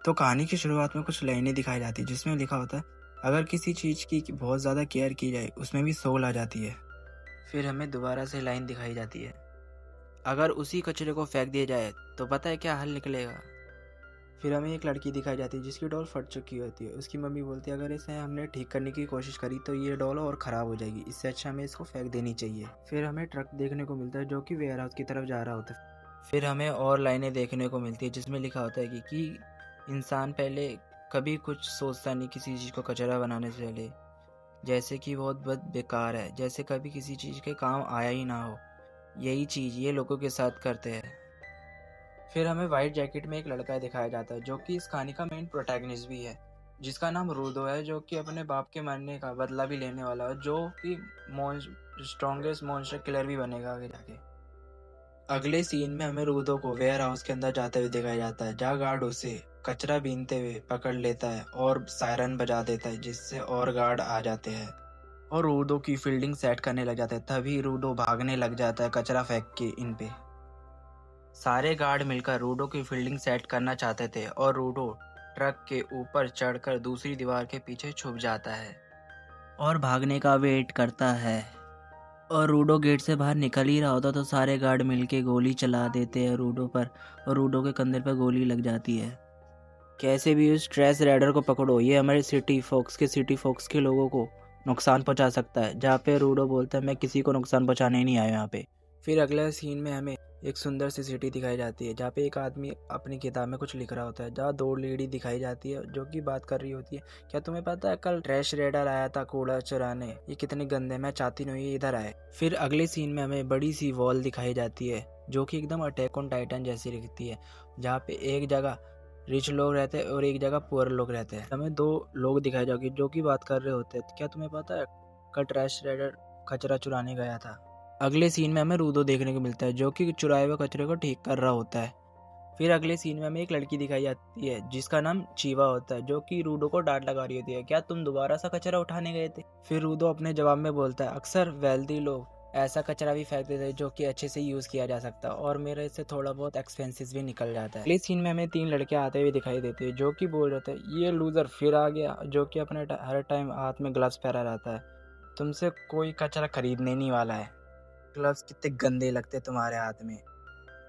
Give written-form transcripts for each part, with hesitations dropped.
तो कहानी की शुरुआत में कुछ लाइनें दिखाई जाती है जिसमें लिखा होता है, अगर किसी चीज़ की बहुत ज़्यादा केयर की जाए उसमें भी सोल आ जाती है। फिर हमें दोबारा से लाइन दिखाई जाती है, अगर उसी कचरे को फेंक दिया जाए तो पता है क्या हल निकलेगा। फिर हमें एक लड़की दिखाई जाती है जिसकी डॉल फट चुकी होती है। उसकी मम्मी बोलती है, अगर इसे हमने ठीक करने की कोशिश करी तो ये डॉल और ख़राब हो जाएगी, इससे अच्छा हमें इसको फेंक देनी चाहिए। फिर हमें ट्रक देखने को मिलता है जो कि वेयर हाउस की तरफ जा रहा होता है। फिर हमें और लाइनें देखने को मिलती है जिसमें लिखा होता है कि इंसान पहले कभी कुछ सोचता नहीं किसी चीज़ को कचरा बनाने से पहले, जैसे कि बहुत बेकार है, जैसे कभी किसी चीज़ के काम आया ही ना हो। यही चीज़ ये लोगों के साथ करते हैं। फिर हमें वाइट जैकेट में एक लड़का दिखाया जाता है जो कि इस कहानी का मेन प्रोटैगनिस्ट भी है, जिसका नाम रूडो है, जो कि अपने बाप के मरने का बदला भी लेने वाला है, जो कि स्ट्रॉन्गेस्ट मॉन्स्टर किलर भी बनेगा आगे जाके। अगले सीन में हमें रूडो को वेयर हाउस के अंदर जाते हुए दिखाया जाता है, जहाँ गार्ड उसे कचरा बीनते हुए पकड़ लेता है और सायरन बजा देता है, जिससे और गार्ड आ जाते हैं और रूडो की फील्डिंग सेट करने लग जाते हैं। तभी रूडो भागने लग जाता है कचरा फेंक के इन पे। सारे गार्ड मिलकर रूडो की फील्डिंग सेट करना चाहते थे और रूडो ट्रक के ऊपर चढ़कर दूसरी दीवार के पीछे छुप जाता है और भागने का वेट करता है। और रूडो गेट से बाहर निकल ही रहा होता तो सारे गार्ड मिलके गोली चला देते हैं रूडो पर और रूडो के कंधे पर गोली लग जाती है। कैसे भी उस ट्रेस राइडर को पकड़ो, ये हमारे सिटी फॉक्स के लोगों को नुकसान पहुंचा सकता है। जहाँ पे रूडो बोलता है, मैं किसी को नुकसान पहुंचाने नहीं आया यहाँ पे। फिर अगले सीन में हमें एक सुंदर सी सिटी दिखाई जाती है जहाँ पे एक आदमी अपनी किताब में कुछ लिख रहा होता है, जहाँ दो लेडी दिखाई जाती है जो कि बात कर रही होती है, क्या तुम्हें पता है कल ट्रैश रेडर आया था कूड़ा चुराने, ये कितने गंदे, मैं चाहती नहीं ये इधर आए। फिर अगले सीन में हमें बड़ी सी वॉल दिखाई जाती है जो कि एकदम अटैक ऑन टाइटन जैसी दिखती है, जहाँ पे एक जगह रिच लोग रहते हैं और एक जगह पुअर लोग रहते हैं। हमें दो लोग दिखाए जाओगे जो कि बात कर रहे होते हैं, क्या तुम्हें पता है कल ट्रैश रेडर कचरा चुराने गया था। अगले सीन में हमें रूडो देखने को मिलता है जो कि चुराए हुए कचरे को ठीक कर रहा होता है। फिर अगले सीन में हमें एक लड़की दिखाई जाती है जिसका नाम चीवा होता है, जो कि रूडो को डांट लगा रही होती है, क्या तुम दोबारा सा कचरा उठाने गए थे। फिर रूडो अपने जवाब में बोलता है, अक्सर वेल्दी लोग ऐसा कचरा भी फेंक देते हैं जो कि अच्छे से यूज किया जा सकता है और मेरे से थोड़ा बहुत एक्सपेंसिस भी निकल जाता है। अगले सीन में हमें तीन लड़के आते हुए दिखाई देते हैं जो कि बोल रहे थे, ये लूजर फिर आ गया जो कि अपने हर टाइम हाथ में ग्लव्स पहना रहता है, तुमसे कोई कचरा खरीदने नहीं वाला है, ग्लव्स कितने गंदे लगते तुम्हारे हाथ में,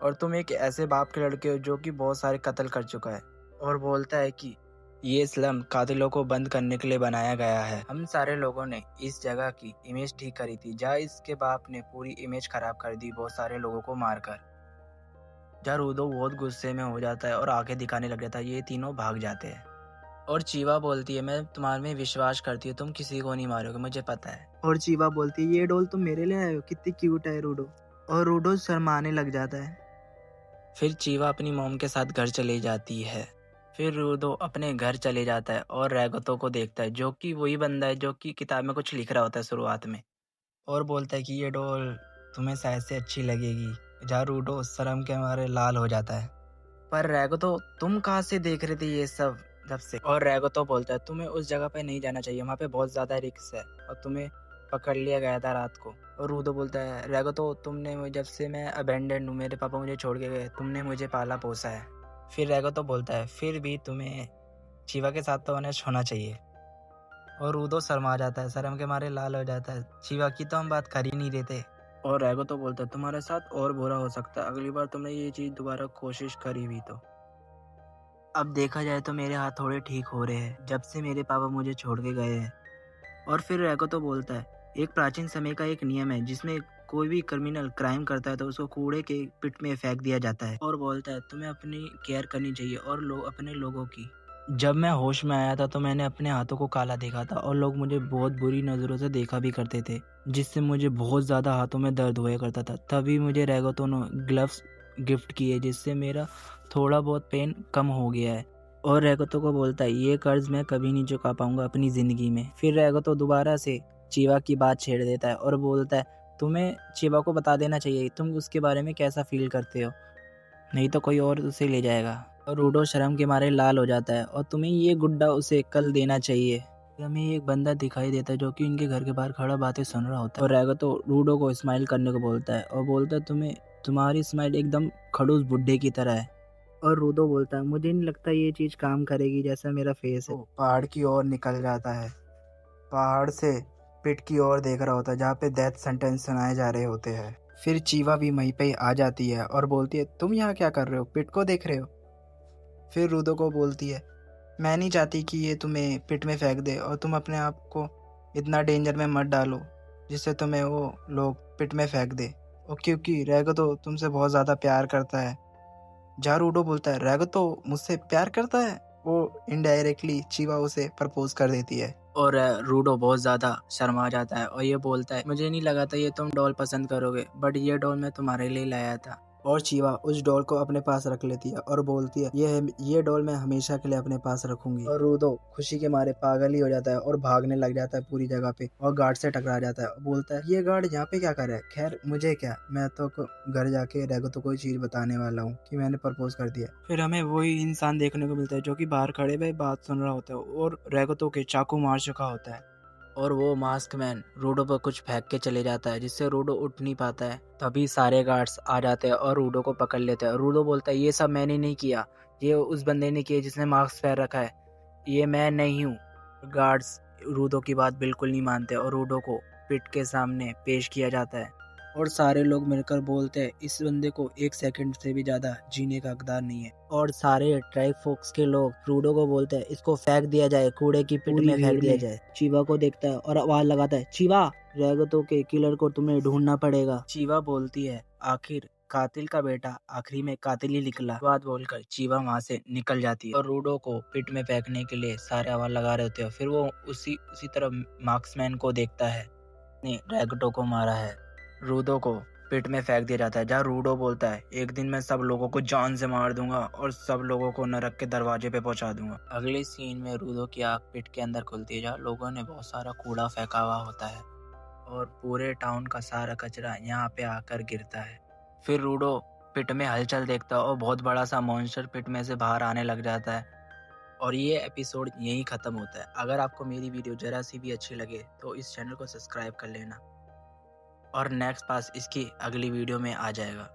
और तुम एक ऐसे बाप के लड़के हो जो कि बहुत सारे कत्ल कर चुका है। और बोलता है कि ये स्लम कातिलों को बंद करने के लिए बनाया गया है। हम सारे लोगों ने इस जगह की इमेज ठीक करी थी, जहाँ इसके बाप ने पूरी इमेज खराब कर दी बहुत सारे लोगों को मारकर। जहाँ रूदो बहुत गुस्से में हो जाता है और आंखें दिखाने लग जाता है, ये तीनों भाग जाते हैं। और चीवा बोलती है, मैं तुम्हारे में विश्वास करती हूँ, तुम किसी को नहीं मारोगे, मुझे पता है। और चीवा बोलती है, ये डॉल तुम मेरे लिए आए हो, कितनी क्यूट है रूडो। और रूडो शर्माने लग जाता है। फिर चीवा अपनी मॉम के साथ घर चली जाती है। फिर रूडो अपने घर चले जाता है और रैगतो को देखता है जो कि वही बंदा है जो कि किताब में कुछ लिख रहा होता है शुरुआत में, और बोलता है कि ये डॉल तुम्हें शायद से अच्छी लगेगी। जहाँ रूडो शर्म के मारे लाल हो जाता है। पर रैगतो, तुम कहाँ से देख रहे थे ये सब जब से। और रैगतो बोलता है, तुम्हें उस जगह पे नहीं जाना चाहिए, वहाँ पे बहुत ज़्यादा रिस्क है और तुम्हें पकड़ लिया गया था रात को। और रूडो बोलता है, रैगतो तुमने जब से मैं अबेंडेंड हूँ, मेरे पापा मुझे छोड़ के गए, तुमने मुझे पाला पोसा है। फिर रैगतो बोलता है, फिर भी तुम्हें चीवा के साथ तो ऑनेस्ट होना चाहिए। और रूडो शर्मा जाता है, शर्म के मारे लाल हो जाता है, चीवा की तो हम बात कर ही नहीं रहे थे। और रैगतो बोलता है, तुम्हारे साथ और बुरा हो सकता है, अगली बार तुमने ये चीज़ दोबारा कोशिश करी हुई तो। अब देखा जाए तो मेरे हाथ थोड़े ठीक हो रहे हैं जब से मेरे पापा मुझे छोड़ के गए हैं। और फिर रैको तो बोलता है, एक प्राचीन समय का एक नियम है जिसमें कोई भी क्रिमिनल क्राइम करता है तो उसको कूड़े के पिट में फेंक दिया जाता है। और बोलता है, तुम्हें अपनी केयर करनी चाहिए और अपने लोगों की। जब मैं होश में आया था तो मैंने अपने हाथों को काला देखा था और लोग मुझे बहुत बुरी नज़रों से देखा भी करते थे, जिससे मुझे बहुत ज़्यादा हाथों में दर्द हुआ करता था। तभी मुझे रैगोतो ने ग्लव्स गिफ्ट किए जिससे मेरा थोड़ा बहुत पेन कम हो गया है। और रैगोतो को बोलता है, ये कर्ज मैं कभी नहीं चुका पाऊंगा अपनी ज़िंदगी में। फिर रैगोतो दोबारा से चीवा की बात छेड़ देता है और बोलता है, तुम्हें चीवा को बता देना चाहिए तुम उसके बारे में कैसा फील करते हो, नहीं तो कोई और उसे ले जाएगा। और रूडो शर्म के मारे लाल हो जाता है, और तुम्हें ये गुड्डा उसे कल देना चाहिए। हमें एक बंदा दिखाई देता है जो कि इनके घर के बाहर खड़ा बातें सुन रहा होता है। और रैगोतो रूडो को स्माइल करने को बोलता है और बोलता है, तुम्हारी स्माइल एकदम खड़ूस बुड्ढे की तरह है। और रूडो बोलता है मुझे नहीं लगता ये चीज काम करेगी जैसा मेरा फेस है। वो पहाड़ की ओर निकल जाता है। पहाड़ से पिट की ओर देख रहा होता है जहाँ पे डेथ सेंटेंस सुनाए जा रहे होते हैं। फिर चीवा भी वहीं पे आ जाती है और बोलती है तुम यहाँ क्या कर रहे हो, पिट को देख रहे हो। फिर रूडो को बोलती है मैं नहीं चाहती कि ये तुम्हें पिट में फेंक दे और तुम अपने आप को इतना डेंजर में मत डालो जिससे तुम्हें वो लोग पिट में फेंक दे। और क्योंकि रैगो तो तुमसे बहुत ज़्यादा प्यार करता है। जहाँ रूडो बोलता है रैगो तो मुझसे प्यार करता है, वो इनडायरेक्टली चीवा उसे प्रपोज कर देती है। और रूडो बहुत ज़्यादा शर्मा जाता है और ये बोलता है मुझे नहीं लगा था ये तुम डॉल पसंद करोगे, बट ये डॉल मैं तुम्हारे लिए लाया था। और चीवा उस डॉल को अपने पास रख लेती है और बोलती है ये डॉल मैं हमेशा के लिए अपने पास रखूंगी। और रूडो खुशी के मारे पागल ही हो जाता है और भागने लग जाता है पूरी जगह पे और गार्ड से टकरा जाता है और बोलता है ये गार्ड यहाँ पे क्या कर रहा है, खैर मुझे क्या, मैं तो घर जाके रैगो तो कोई चीज बताने वाला हूँ कि मैंने प्रपोज कर दिया। फिर हमें वही इंसान देखने को मिलता है जो कि बाहर खड़े हुए बात सुन रहा होता है और रैगो के चाकू मार चुका होता है। और वो मास्क मैन रूडो पर कुछ फेंक के चले जाता है जिससे रूडो उठ नहीं पाता है। तभी सारे गार्ड्स आ जाते हैं और रूडो को पकड़ लेते हैं। रूडो बोलता है ये सब मैंने नहीं किया, ये उस बंदे ने किया जिसने मास्क पहन रखा है, ये मैं नहीं हूँ। गार्ड्स रूडो की बात बिल्कुल नहीं मानते और रूडो को पिट के सामने पेश किया जाता है और सारे लोग मिलकर बोलते हैं इस बंदे को 1 सेकंड से भी ज्यादा जीने का हकदार नहीं है। और सारे ट्राइब फोक्स के लोग रूडो को बोलते हैं इसको फेंक दिया जाए, कूड़े की पिट में फेंक दिया जाए। चीवा को देखता है और आवाज लगाता है चीवा रैगतो के किलर को तुम्हें ढूंढना पड़ेगा। चीवा बोलती है आखिर कातिल का बेटा आखिरी में कातिल ही निकला। बात बोलकर चीवा वहां से निकल जाती है और रूडो को पिट में फेंकने के लिए सारे आवाज लगा रहे होते हैं। फिर वो उसी तरह मार्क्समैन को देखता है ने रैगटो को मारा है। रूडो को पिट में फेंक दिया जाता है जहाँ रूडो बोलता है एक दिन मैं सब लोगों को जान से मार दूंगा और सब लोगों को नरक के दरवाजे पे पहुंचा दूंगा। अगले सीन में रूडो की आंख पिट के अंदर खुलती है जहाँ लोगों ने बहुत सारा कूड़ा फेंका हुआ होता है और पूरे टाउन का सारा कचरा यहाँ पे आकर गिरता है। फिर रूडो पिट में हलचल देखता है और बहुत बड़ा सा मॉन्स्टर पिट में से बाहर आने लग जाता है और ये एपिसोड यहीं ख़त्म होता है। अगर आपको मेरी वीडियो ज़रा सी भी अच्छी लगे तो इस चैनल को सब्सक्राइब कर लेना और नेक्स्ट पास इसकी अगली वीडियो में आ जाएगा।